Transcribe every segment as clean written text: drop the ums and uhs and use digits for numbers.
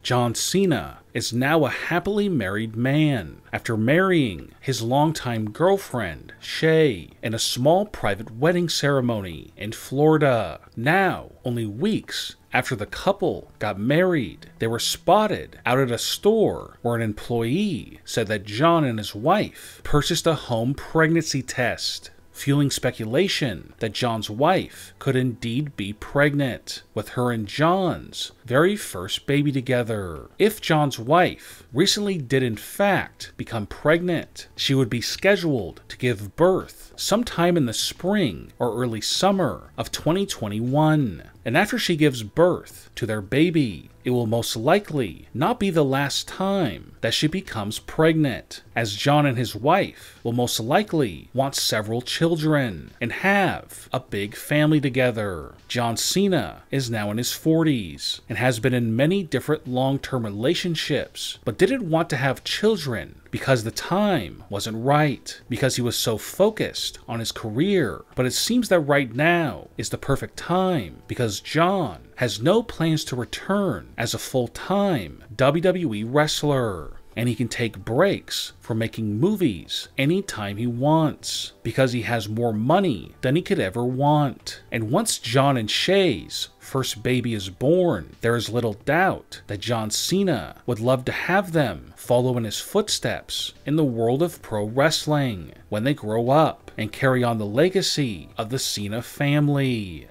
John Cena is now a happily married man after marrying his longtime girlfriend, Shay, in a small private wedding ceremony in Florida. Now, only weeks after the couple got married, they were spotted out at a store where an employee said that John and his wife purchased a home pregnancy test, fueling speculation that John's wife could indeed be pregnant, with her and John's very first baby together. If John's wife recently did in fact become pregnant, she would be scheduled to give birth sometime in the spring or early summer of 2021. And after she gives birth to their baby, it will most likely not be the last time that she becomes pregnant, as John and his wife will most likely want several children and have a big family together. John Cena is now in his 40s and has been in many different long-term relationships, but didn't want to have children because the time wasn't right, because he was so focused on his career. But it seems that right now is the perfect time, because John has no plans to return as a full-time WWE wrestler, and he can take breaks from making movies anytime he wants, because he has more money than he could ever want. And once John and Shay's first baby is born, there is little doubt that John Cena would love to have them follow in his footsteps in the world of pro wrestling when they grow up and carry on the legacy of the Cena family.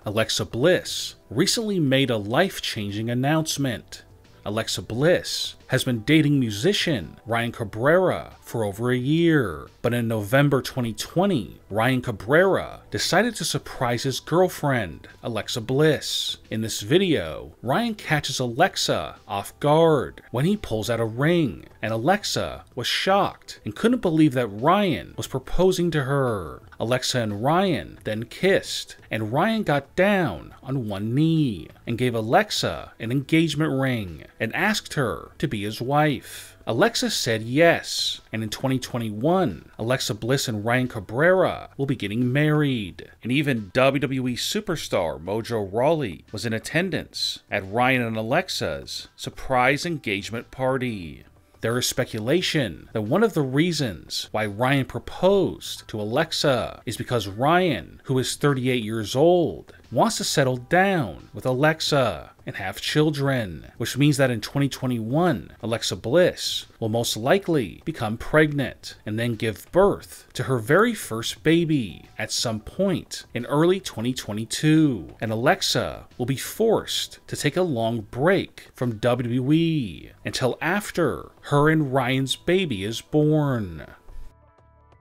Alexa Bliss recently made a life-changing announcement. Alexa Bliss has been dating musician Ryan Cabrera for over a year, but in November 2020, Ryan Cabrera decided to surprise his girlfriend, Alexa Bliss. In this video, Ryan catches Alexa off guard when he pulls out a ring, and Alexa was shocked and couldn't believe that Ryan was proposing to her. Alexa and Ryan then kissed, and Ryan got down on one knee and gave Alexa an engagement ring and asked her to be his wife. Alexa said yes, and in 2021, Alexa Bliss and Ryan Cabrera will be getting married. And even WWE superstar Mojo Rawley was in attendance at Ryan and Alexa's surprise engagement party. There is speculation that one of the reasons why Ryan proposed to Alexa is because Ryan, who is 38 years old, wants to settle down with Alexa and have children, which means that in 2021, Alexa Bliss will most likely become pregnant and then give birth to her very first baby at some point in early 2022, and Alexa will be forced to take a long break from WWE until after her and Ryan's baby is born.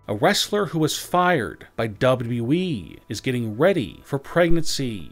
A wrestler who was fired by WWE is getting ready for pregnancy.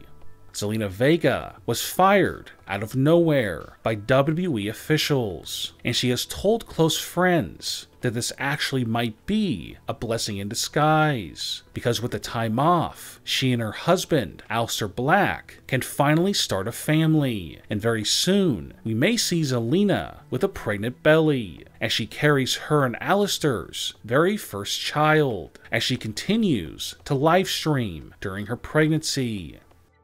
Selena Vega was fired out of nowhere by WWE officials, and she has told close friends that this actually might be a blessing in disguise, because with the time off, she and her husband, Aleister Black, can finally start a family, and very soon we may see Selena with a pregnant belly, as she carries her and Aleister's very first child, as she continues to live stream during her pregnancy.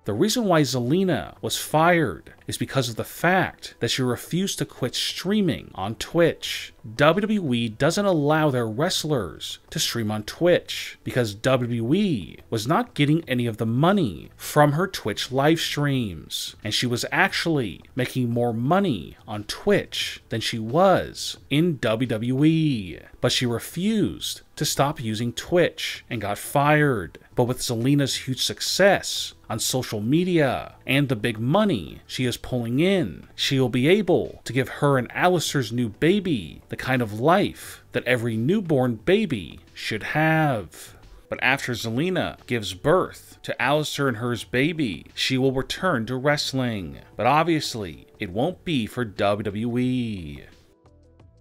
The reason why Selena was fired is because of the fact that she refused to quit streaming on Twitch. WWE doesn't allow their wrestlers to stream on Twitch because WWE was not getting any of the money from her Twitch live streams, and she was actually making more money on Twitch than she was in WWE. But she refused to stop using Twitch and got fired. But with Selena's huge success on social media and the big money she is pulling in, she will be able to give her and Aleister's new baby the kind of life that every newborn baby should have. But after Selena gives birth to Aleister and her baby, she will return to wrestling. But obviously, it won't be for WWE.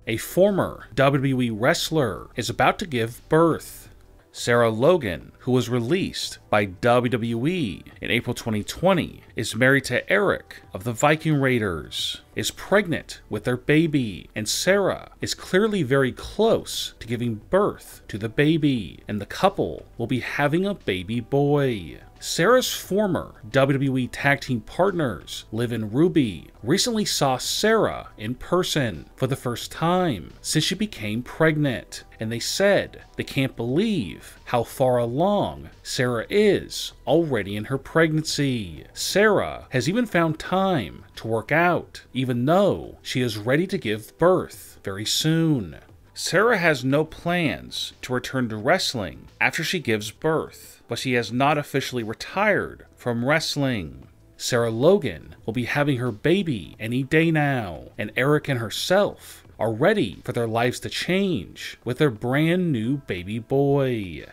A former WWE wrestler is about to give birth. Sarah Logan, who was released by WWE in April 2020, is married to Eric of the Viking Raiders, is pregnant with their baby, and Sarah is clearly very close to giving birth to the baby, and the couple will be having a baby boy. Sarah's former WWE Tag Team partners, Liv and Ruby, recently saw Sarah in person for the first time since she became pregnant, and they said they can't believe how far along Sarah is already in her pregnancy. Sarah has even found time to work out, even though she is ready to give birth very soon. Sarah has no plans to return to wrestling after she gives birth, but she has not officially retired from wrestling. Sarah Logan will be having her baby any day now, and Eric and herself are ready for their lives to change with their brand new baby boy.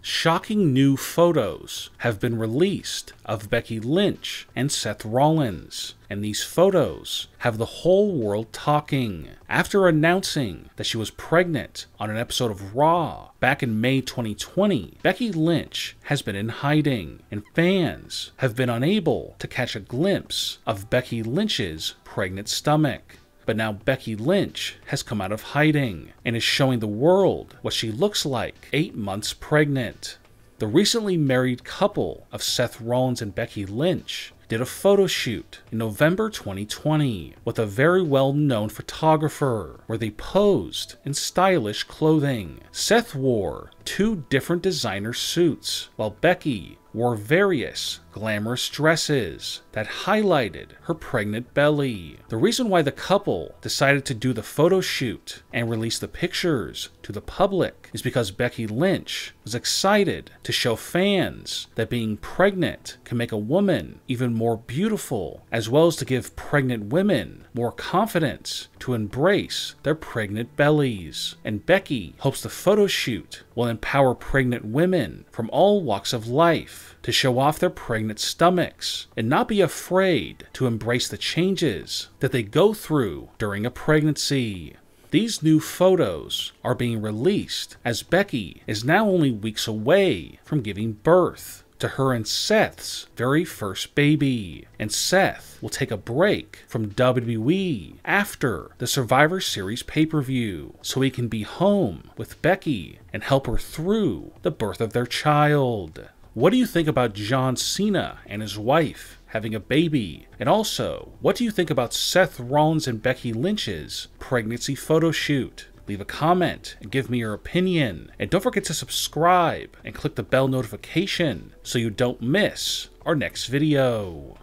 Shocking new photos have been released of Becky Lynch and Seth Rollins, and these photos have the whole world talking. After announcing that she was pregnant on an episode of Raw back in May 2020, Becky Lynch has been in hiding, and fans have been unable to catch a glimpse of Becky Lynch's pregnant stomach. But now Becky Lynch has come out of hiding and is showing the world what she looks like 8 months pregnant. The recently married couple of Seth Rollins and Becky Lynch did a photo shoot in November 2020 with a very well-known photographer where they posed in stylish clothing. Seth wore 2 different designer suits, while Becky wore various glamorous dresses that highlighted her pregnant belly. The reason why the couple decided to do the photo shoot and release the pictures to the public is because Becky Lynch was excited to show fans that being pregnant can make a woman even more beautiful, as well as to give pregnant women more confidence to embrace their pregnant bellies. And Becky hopes the photo shoot will empower pregnant women from all walks of life to show off their pregnant stomachs and not be afraid to embrace the changes that they go through during a pregnancy. These new photos are being released as Becky is now only weeks away from giving birth to her and Seth's very first baby, and Seth will take a break from WWE after the Survivor Series pay-per-view so he can be home with Becky and help her through the birth of their child. What do you think about John Cena and his wife having a baby? And also, what do you think about Seth Rollins and Becky Lynch's pregnancy photo shoot? Leave a comment and give me your opinion. And don't forget to subscribe and click the bell notification so you don't miss our next video.